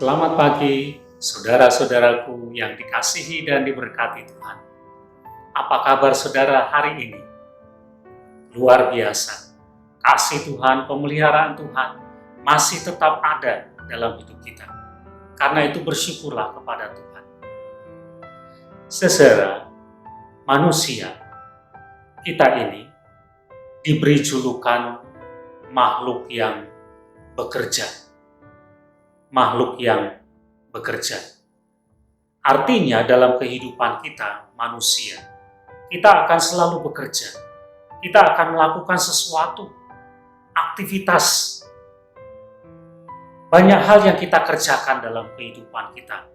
Selamat pagi, saudara-saudaraku yang dikasihi dan diberkati Tuhan. Apa kabar saudara hari ini? Luar biasa, kasih Tuhan, pemeliharaan Tuhan masih tetap ada dalam hidup kita. Karena itu bersyukurlah kepada Tuhan. Saudara, manusia, kita ini diberi julukan makhluk yang bekerja. Makhluk yang bekerja. Artinya dalam kehidupan kita, manusia, kita akan selalu bekerja. Kita akan melakukan sesuatu, aktivitas. Banyak hal yang kita kerjakan dalam kehidupan kita.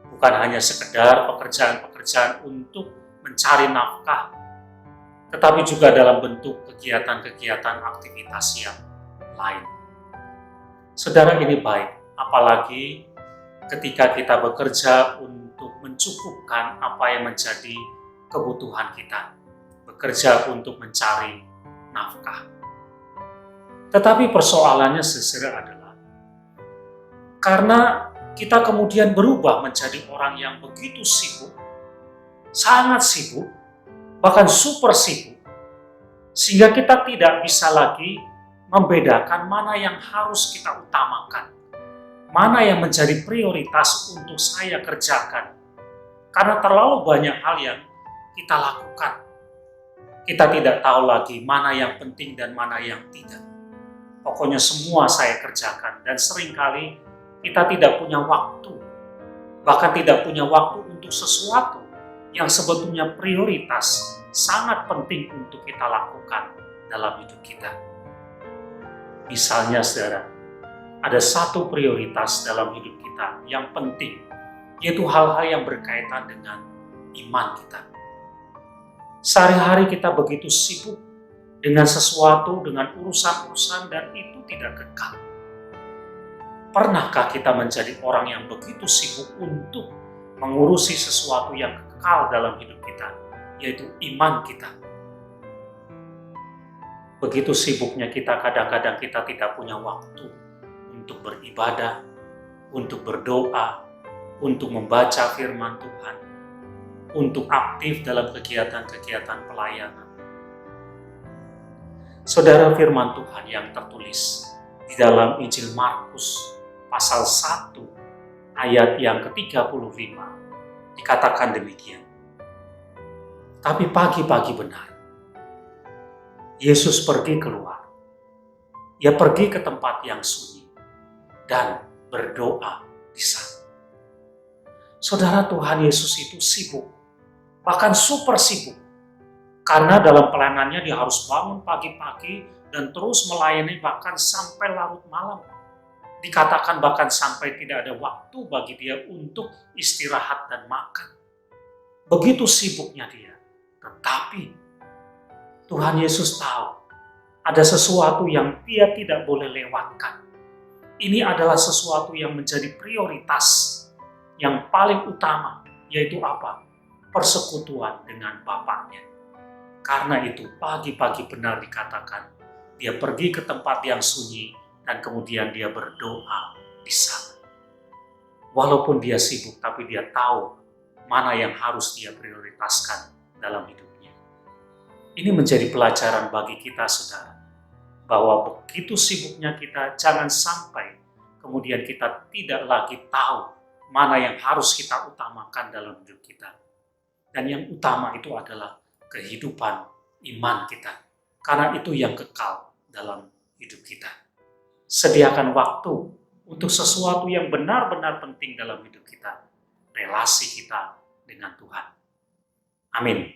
Bukan hanya sekedar pekerjaan-pekerjaan untuk mencari nafkah, tetapi juga dalam bentuk kegiatan-kegiatan aktivitas yang lain. Saudara, ini baik. Apalagi ketika kita bekerja untuk mencukupkan apa yang menjadi kebutuhan kita. Bekerja untuk mencari nafkah. Tetapi persoalannya saudara adalah, karena kita kemudian berubah menjadi orang yang begitu sibuk, sangat sibuk, bahkan super sibuk, sehingga kita tidak bisa lagi membedakan mana yang harus kita utamakan. Mana yang menjadi prioritas untuk saya kerjakan. Karena terlalu banyak hal yang kita lakukan. Kita tidak tahu lagi mana yang penting dan mana yang tidak. Pokoknya semua saya kerjakan. Dan seringkali kita tidak punya waktu. Bahkan tidak punya waktu untuk sesuatu yang sebetulnya prioritas sangat penting untuk kita lakukan dalam hidup kita. Misalnya saudara, ada satu prioritas dalam hidup kita yang penting, yaitu hal-hal yang berkaitan dengan iman kita. Sehari-hari kita begitu sibuk dengan sesuatu, dengan urusan-urusan, dan itu tidak kekal. Pernahkah kita menjadi orang yang begitu sibuk untuk mengurusi sesuatu yang kekal dalam hidup kita, yaitu iman kita? Begitu sibuknya kita, kadang-kadang kita tidak punya waktu untuk beribadah, untuk berdoa, untuk membaca firman Tuhan, untuk aktif dalam kegiatan-kegiatan pelayanan. Saudara, firman Tuhan yang tertulis di dalam Injil Markus pasal 1 ayat yang ke-35 dikatakan demikian. Tapi pagi-pagi benar, Yesus pergi keluar. Ia pergi ke tempat yang sunyi dan berdoa di sana. Saudara, Tuhan Yesus itu sibuk, bahkan super sibuk. Karena dalam pelayanannya dia harus bangun pagi-pagi dan terus melayani bahkan sampai larut malam. Dikatakan bahkan sampai tidak ada waktu bagi dia untuk istirahat dan makan. Begitu sibuknya dia. Tetapi Tuhan Yesus tahu ada sesuatu yang dia tidak boleh lewatkan. Ini adalah sesuatu yang menjadi prioritas yang paling utama, yaitu apa? Persekutuan dengan Bapaknya. Karena itu pagi-pagi benar dikatakan, dia pergi ke tempat yang sunyi dan kemudian dia berdoa di sana. Walaupun dia sibuk, tapi dia tahu mana yang harus dia prioritaskan dalam hidupnya. Ini menjadi pelajaran bagi kita, saudara, bahwa begitu sibuknya kita, jangan sampai kemudian kita tidak lagi tahu mana yang harus kita utamakan dalam hidup kita. Dan yang utama itu adalah kehidupan iman kita. Karena itu yang kekal dalam hidup kita. Sediakan waktu untuk sesuatu yang benar-benar penting dalam hidup kita. Relasi kita dengan Tuhan. Amin.